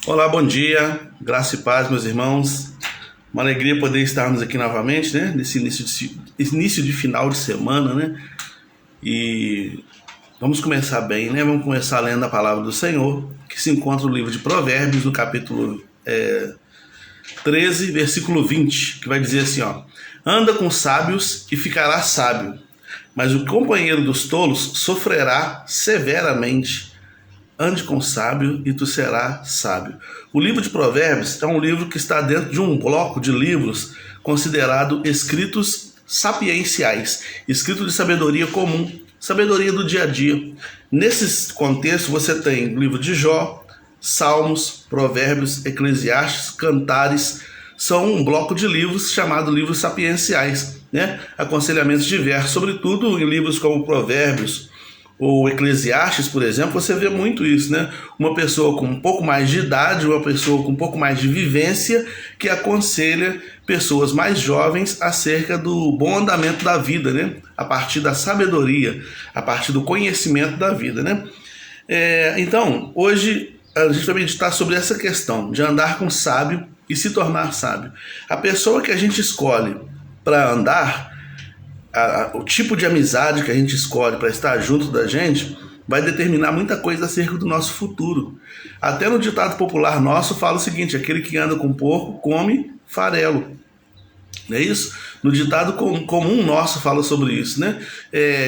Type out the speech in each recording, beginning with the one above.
Olá, bom dia, graça e paz, meus irmãos. Uma alegria poder estarmos aqui novamente, né? Nesse início de final de semana, né? E vamos começar bem, né? Vamos começar lendo a palavra do Senhor, que se encontra no livro de Provérbios, no capítulo 13, versículo 20, que vai dizer assim, ó: anda com sábios e ficará sábio, mas o companheiro dos tolos sofrerá severamente. Ande com sábio e tu serás sábio. O livro de Provérbios é um livro que está dentro de um bloco de livros considerado escritos sapienciais, escritos de sabedoria comum, sabedoria do dia a dia. Nesse contexto você tem o livro de Jó, Salmos, Provérbios, Eclesiastes, Cantares. São um bloco de livros chamado livros sapienciais, né? Aconselhamentos diversos, sobretudo em livros como Provérbios ou Eclesiastes, por exemplo, você vê muito isso, né? Uma pessoa com um pouco mais de idade, uma pessoa com um pouco mais de vivência, que aconselha pessoas mais jovens acerca do bom andamento da vida, né? A partir da sabedoria, a partir do conhecimento da vida, né? Então, hoje a gente vai meditar sobre essa questão de andar com sábio e se tornar sábio. A pessoa que a gente escolhe para andar, o tipo de amizade que a gente escolhe para estar junto da gente vai determinar muita coisa acerca do nosso futuro. Até no ditado popular nosso fala o seguinte: aquele que anda com porco come farelo. Não é isso? No ditado comum nosso fala sobre isso, né?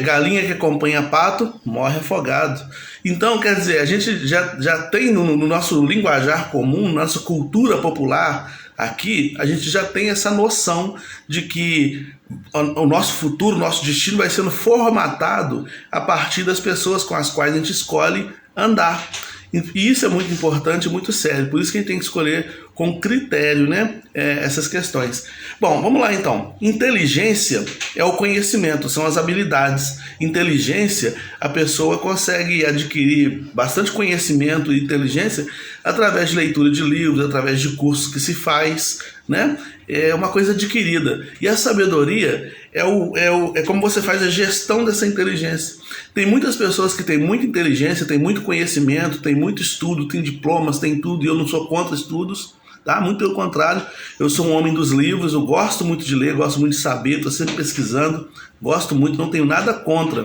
Galinha que acompanha pato morre afogado. Então, quer dizer, a gente já tem no nosso linguajar comum, nossa cultura popular aqui, a gente já tem essa noção de que o nosso futuro, o nosso destino vai sendo formatado a partir das pessoas com as quais a gente escolhe andar. E isso é muito importante, muito sério. Por isso que a gente tem que escolher com critério, né, essas questões. Bom, vamos lá então. Inteligência é o conhecimento, são as habilidades. Inteligência, a pessoa consegue adquirir bastante conhecimento e inteligência através de leitura de livros, através de cursos que se faz, né? É uma coisa adquirida. E a sabedoria é como você faz a gestão dessa inteligência. Tem muitas pessoas que têm muita inteligência, têm muito conhecimento, têm muito estudo, têm diplomas, têm tudo, e eu não sou contra estudos, tá? Muito pelo contrário, eu sou um homem dos livros, eu gosto muito de ler, gosto muito de saber, estou sempre pesquisando, gosto muito, não tenho nada contra.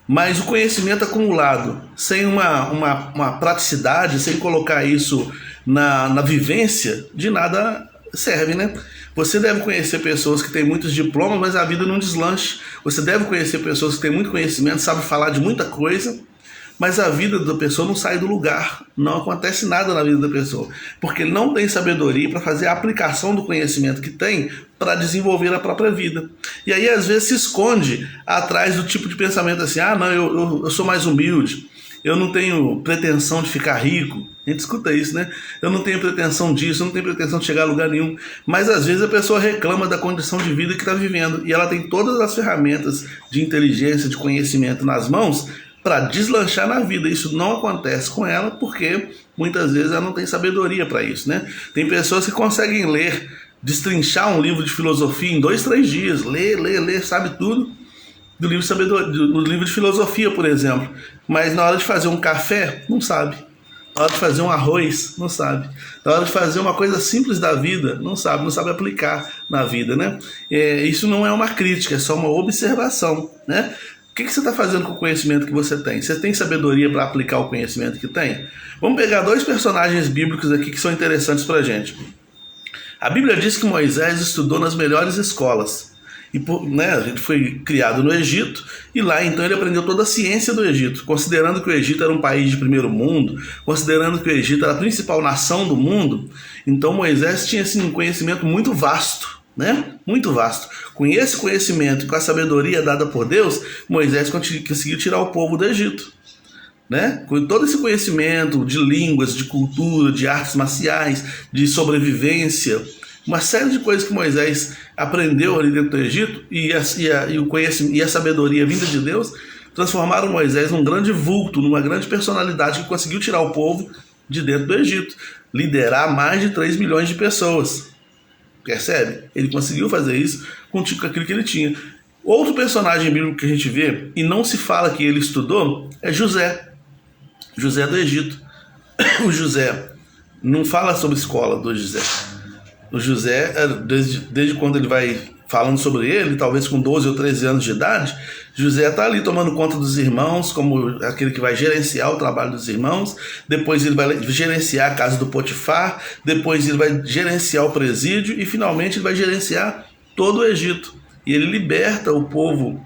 Mas o conhecimento acumulado, sem uma praticidade, sem colocar isso na vivência, de nada serve, né? Você deve conhecer pessoas que têm muitos diplomas, mas a vida não deslanche. Você deve conhecer pessoas que têm muito conhecimento, sabem falar de muita coisa, mas a vida da pessoa não sai do lugar. Não acontece nada na vida da pessoa, porque não tem sabedoria para fazer a aplicação do conhecimento que tem para desenvolver a própria vida. E aí às vezes se esconde atrás do tipo de pensamento assim: ah, não, eu sou mais humilde, eu não tenho pretensão de ficar rico. A gente escuta isso, né? Eu não tenho pretensão disso, eu não tenho pretensão de chegar a lugar nenhum. Mas às vezes a pessoa reclama da condição de vida que está vivendo, e ela tem todas as ferramentas de inteligência, de conhecimento nas mãos para deslanchar na vida. Isso não acontece com ela porque muitas vezes ela não tem sabedoria para isso, né? Tem pessoas que conseguem ler, destrinchar um livro de filosofia em 2, 3 dias, ler, sabe tudo do livro de filosofia, por exemplo, mas na hora de fazer um café, não sabe. Na hora de fazer um arroz, não sabe. Na hora de fazer uma coisa simples da vida, não sabe aplicar na vida, né? Isso não é uma crítica, é só uma observação, né? O que você está fazendo com o conhecimento que você tem? Você tem sabedoria para aplicar o conhecimento que tem? Vamos pegar 2 personagens bíblicos aqui que são interessantes para a gente. A Bíblia diz que Moisés estudou nas melhores escolas. A gente foi criado no Egito, e lá então ele aprendeu toda a ciência do Egito, considerando que o Egito era um país de primeiro mundo, considerando que o Egito era a principal nação do mundo. Então Moisés tinha assim, um conhecimento muito vasto, né? Muito vasto. Com esse conhecimento e com a sabedoria dada por Deus, Moisés conseguiu tirar o povo do Egito, né? Com todo esse conhecimento de línguas, de cultura, de artes marciais, de sobrevivência, uma série de coisas que Moisés aprendeu ali dentro do Egito, o conhecimento e a sabedoria vinda de Deus transformaram Moisés num grande vulto, numa grande personalidade que conseguiu tirar o povo de dentro do Egito, liderar mais de 3 milhões de pessoas. Percebe? Ele conseguiu fazer isso com aquilo que ele tinha. Outro personagem bíblico que a gente vê, e não se fala que ele estudou, é José. José do Egito. O José não fala sobre escola do José. O José, desde quando ele vai falando sobre ele, talvez com 12 ou 13 anos de idade, José está ali tomando conta dos irmãos, como aquele que vai gerenciar o trabalho dos irmãos, depois ele vai gerenciar a casa do Potifar, depois ele vai gerenciar o presídio e finalmente ele vai gerenciar todo o Egito. E ele liberta o povo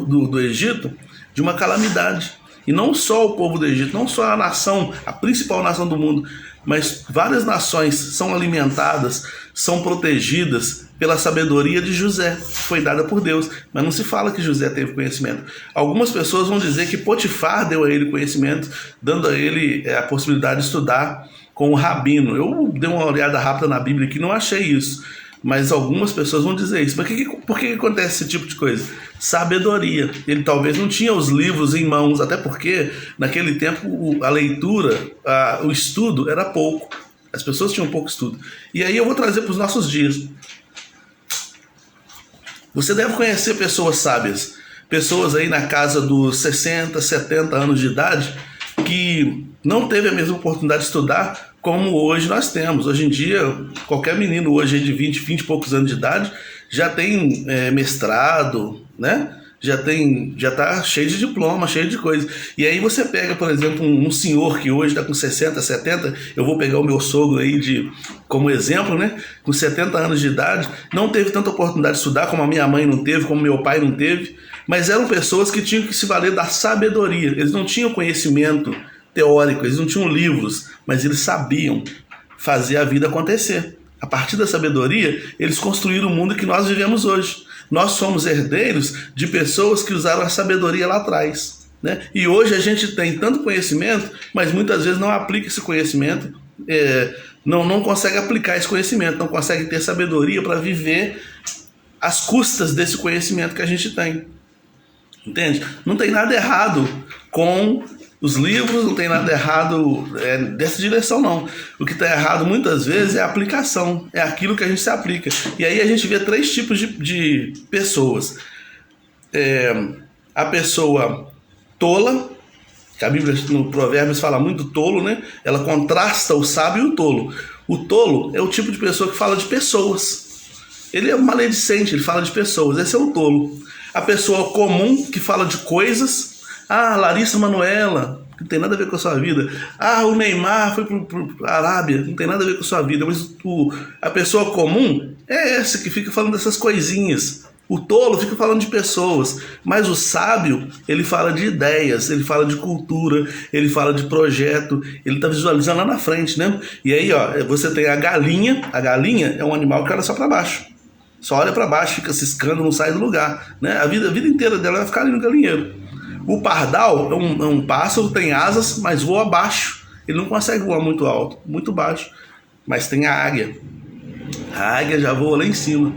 do Egito de uma calamidade. E não só o povo do Egito, não só a nação, a principal nação do mundo, mas várias nações são alimentadas, são protegidas pela sabedoria de José, que foi dada por Deus. Mas não se fala que José teve conhecimento. Algumas pessoas vão dizer que Potifar deu a ele conhecimento, dando a ele a possibilidade de estudar com o rabino. Eu dei uma olhada rápida na Bíblia aqui, não achei isso. Mas algumas pessoas vão dizer isso. Mas por que acontece esse tipo de coisa? Sabedoria. Ele talvez não tinha os livros em mãos, até porque naquele tempo a leitura, o estudo era pouco. As pessoas tinham pouco estudo. E aí eu vou trazer para os nossos dias. Você deve conhecer pessoas sábias, pessoas aí na casa dos 60, 70 anos de idade, que não teve a mesma oportunidade de estudar como hoje nós temos. Hoje em dia, qualquer menino hoje de 20 e poucos anos de idade já tem mestrado, né? Já está cheio de diploma, cheio de coisa. E aí você pega, por exemplo, um senhor que hoje está com 60, 70, eu vou pegar o meu sogro aí como exemplo, né? Com 70 anos de idade, não teve tanta oportunidade de estudar como a minha mãe não teve, como meu pai não teve, mas eram pessoas que tinham que se valer da sabedoria. Eles não tinham conhecimento teórico, eles não tinham livros, mas eles sabiam fazer a vida acontecer. A partir da sabedoria, eles construíram o mundo que nós vivemos hoje. Nós somos herdeiros de pessoas que usaram a sabedoria lá atrás, né? E hoje a gente tem tanto conhecimento, mas muitas vezes não aplica esse conhecimento, não consegue aplicar esse conhecimento, não consegue ter sabedoria para viver às custas desse conhecimento que a gente tem. Entende? Não tem nada errado com os livros, não tem nada errado dessa direção, não. O que está errado muitas vezes é a aplicação, é aquilo que a gente se aplica. E aí a gente vê 3 tipos de pessoas. A pessoa tola, que a Bíblia no Provérbios fala muito do tolo, né? Ela contrasta o sábio e o tolo. O tolo é o tipo de pessoa que fala de pessoas. Ele é um maledicente, ele fala de pessoas. Esse é o tolo. A pessoa comum que fala de coisas. Larissa Manoela, não tem nada a ver com a sua vida. O Neymar foi para a Arábia, não tem nada a ver com a sua vida. Mas a pessoa comum é essa que fica falando dessas coisinhas. O tolo fica falando de pessoas. Mas o sábio, ele fala de ideias, ele fala de cultura, ele fala de projeto, ele está visualizando lá na frente, né? E aí, você tem a galinha. A galinha é um animal que olha só para baixo. Só olha para baixo, fica ciscando, não sai do lugar, né? A vida inteira dela vai ficar ali no galinheiro. O pardal é um pássaro, tem asas, mas voa baixo. Ele não consegue voar muito alto, muito baixo. Mas tem a águia. A águia já voa lá em cima.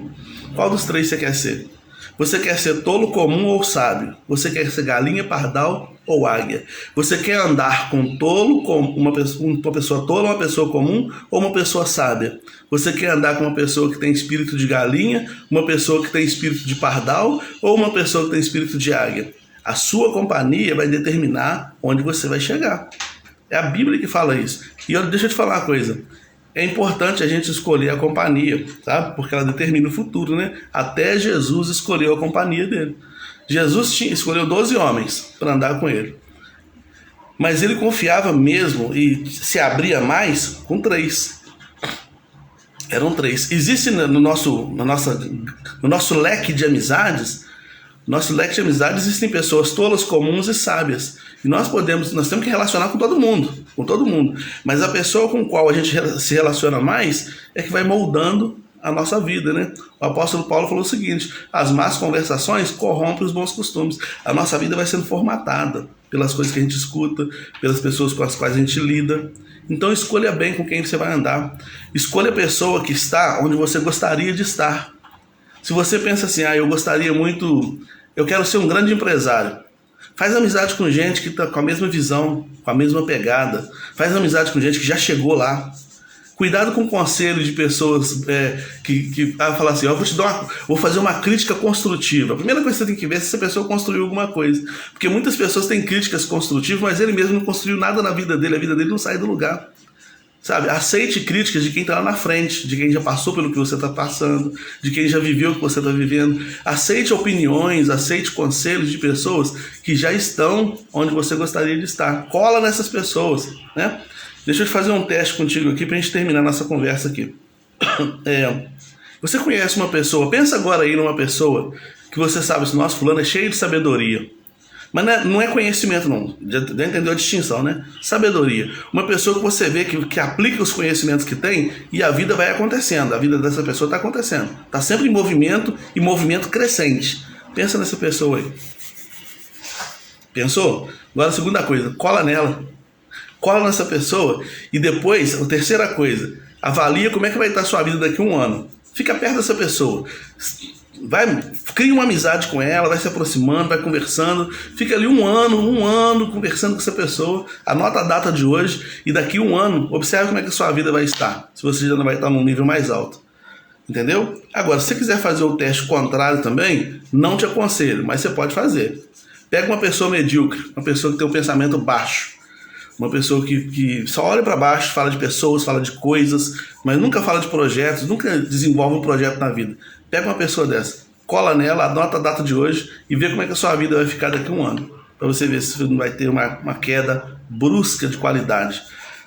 Qual dos 3 você quer ser? Você quer ser tolo, comum ou sábio? Você quer ser galinha, pardal ou águia? Você quer andar com tolo, com uma pessoa tola, uma pessoa comum ou uma pessoa sábia? Você quer andar com uma pessoa que tem espírito de galinha, uma pessoa que tem espírito de pardal ou uma pessoa que tem espírito de águia? A sua companhia vai determinar onde você vai chegar. É a Bíblia que fala isso. E deixa eu te falar uma coisa. É importante a gente escolher a companhia, sabe? Porque ela determina o futuro, né? Até Jesus escolheu a companhia dele. Jesus escolheu 12 homens para andar com ele. Mas ele confiava mesmo e se abria mais com 3. Eram 3. Existe no nosso leque de amizades. Nosso leque de amizades existem pessoas tolas, comuns e sábias. E nós temos que relacionar com todo mundo. Mas a pessoa com a qual a gente se relaciona mais é que vai moldando a nossa vida, né? O apóstolo Paulo falou o seguinte: as más conversações corrompem os bons costumes. A nossa vida vai sendo formatada pelas coisas que a gente escuta, pelas pessoas com as quais a gente lida. Então escolha bem com quem você vai andar. Escolha a pessoa que está onde você gostaria de estar. Se você pensa assim, eu quero ser um grande empresário, faz amizade com gente que está com a mesma visão, com a mesma pegada. Faz amizade com gente que já chegou lá. Cuidado com o conselho de pessoas que falam assim, vou fazer uma crítica construtiva. A primeira coisa que você tem que ver é se essa pessoa construiu alguma coisa. Porque muitas pessoas têm críticas construtivas, mas ele mesmo não construiu nada na vida dele, a vida dele não sai do lugar. Sabe? Aceite críticas de quem está lá na frente, de quem já passou pelo que você está passando, de quem já viveu o que você está vivendo. Aceite opiniões, aceite conselhos de pessoas que já estão onde você gostaria de estar. Cola nessas pessoas, né? Deixa eu te fazer um teste contigo aqui para a gente terminar nossa conversa aqui. Você conhece uma pessoa, pensa agora aí numa pessoa que você sabe, esse nosso fulano é cheio de sabedoria. Mas não é conhecimento não, já entendeu a distinção, né? Sabedoria. Uma pessoa que você vê que aplica os conhecimentos que tem e a vida vai acontecendo. A vida dessa pessoa está acontecendo. Está sempre em movimento e movimento crescente. Pensa nessa pessoa aí. Pensou? Agora a segunda coisa, cola nela. Cola nessa pessoa e depois, a terceira coisa, avalia como é que vai estar a sua vida daqui a um ano. Fica perto dessa pessoa. Cria uma amizade com ela, vai se aproximando, vai conversando, fica ali um ano conversando com essa pessoa, anota a data de hoje e daqui a um ano, observe como é que a sua vida vai estar, se você já não vai estar num nível mais alto, entendeu? Agora, se você quiser fazer o teste contrário também, não te aconselho, mas você pode fazer. Pega uma pessoa medíocre, uma pessoa que tem um pensamento baixo, uma pessoa que só olha para baixo, fala de pessoas, fala de coisas, mas nunca fala de projetos, nunca desenvolve um projeto na vida. Pega uma pessoa dessa, cola nela, anota a data de hoje e vê como é que a sua vida vai ficar daqui a um ano. Para você ver se não vai ter uma queda brusca de qualidade,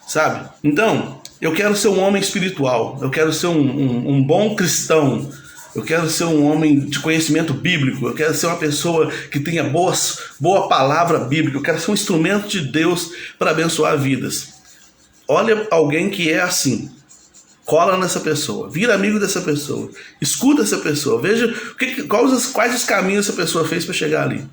sabe? Então, eu quero ser um homem espiritual, eu quero ser um bom cristão, eu quero ser um homem de conhecimento bíblico, eu quero ser uma pessoa que tenha boa palavra bíblica, eu quero ser um instrumento de Deus para abençoar vidas. Olha alguém que é assim. Cola nessa pessoa, vira amigo dessa pessoa, escuta essa pessoa, veja quais os caminhos essa pessoa fez para chegar ali.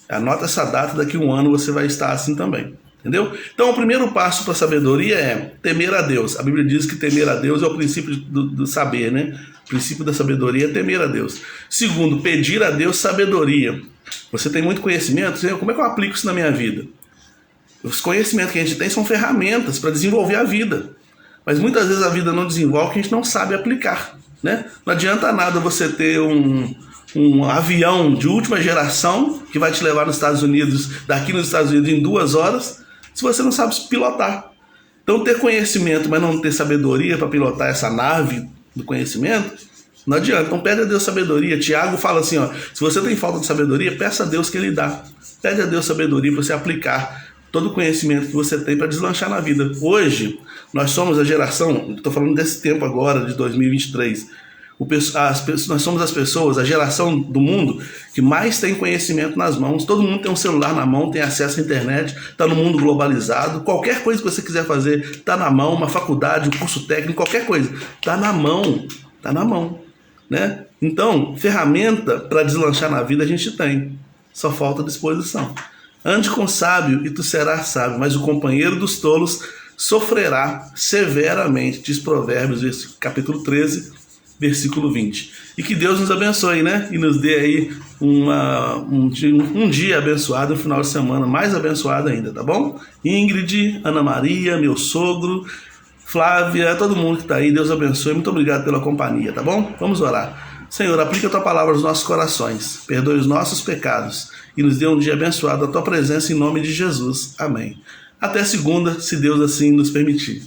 Anota essa data, daqui a um ano você vai estar assim também, entendeu? Então o primeiro passo para a sabedoria é temer a Deus. A Bíblia diz que temer a Deus é o princípio do saber, né? O princípio da sabedoria é temer a Deus. Segundo, pedir a Deus sabedoria. Você tem muito conhecimento, como é que eu aplico isso na minha vida? Os conhecimentos que a gente tem são ferramentas para desenvolver a vida. Mas muitas vezes a vida não desenvolve porque a gente não sabe aplicar, né? Não adianta nada você ter um avião de última geração que vai te levar nos Estados Unidos, daqui nos Estados Unidos em 2 horas, se você não sabe pilotar. Então ter conhecimento, mas não ter sabedoria para pilotar essa nave do conhecimento, não adianta. Então pede a Deus sabedoria. Tiago fala assim, ó, se você tem falta de sabedoria, peça a Deus que Ele dá. Pede a Deus sabedoria para você aplicar todo o conhecimento que você tem para deslanchar na vida. Hoje, nós somos a geração, estou falando desse tempo agora, de 2023, nós somos as pessoas, a geração do mundo que mais tem conhecimento nas mãos. Todo mundo tem um celular na mão, tem acesso à internet, está no mundo globalizado. Qualquer coisa que você quiser fazer está na mão, uma faculdade, um curso técnico, qualquer coisa, está na mão, né? Então, ferramenta para deslanchar na vida a gente tem, só falta disposição. Ande com sábio e tu serás sábio, mas o companheiro dos tolos sofrerá severamente, diz Provérbios, capítulo 13, versículo 20. E que Deus nos abençoe, né? E nos dê aí um dia abençoado, um final de semana mais abençoado ainda, tá bom? Ingrid, Ana Maria, meu sogro, Flávia, todo mundo que está aí, Deus abençoe. Muito obrigado pela companhia, tá bom? Vamos orar. Senhor, aplica a Tua palavra aos nossos corações, perdoe os nossos pecados e nos dê um dia abençoado a Tua presença em nome de Jesus. Amém. Até segunda, se Deus assim nos permitir.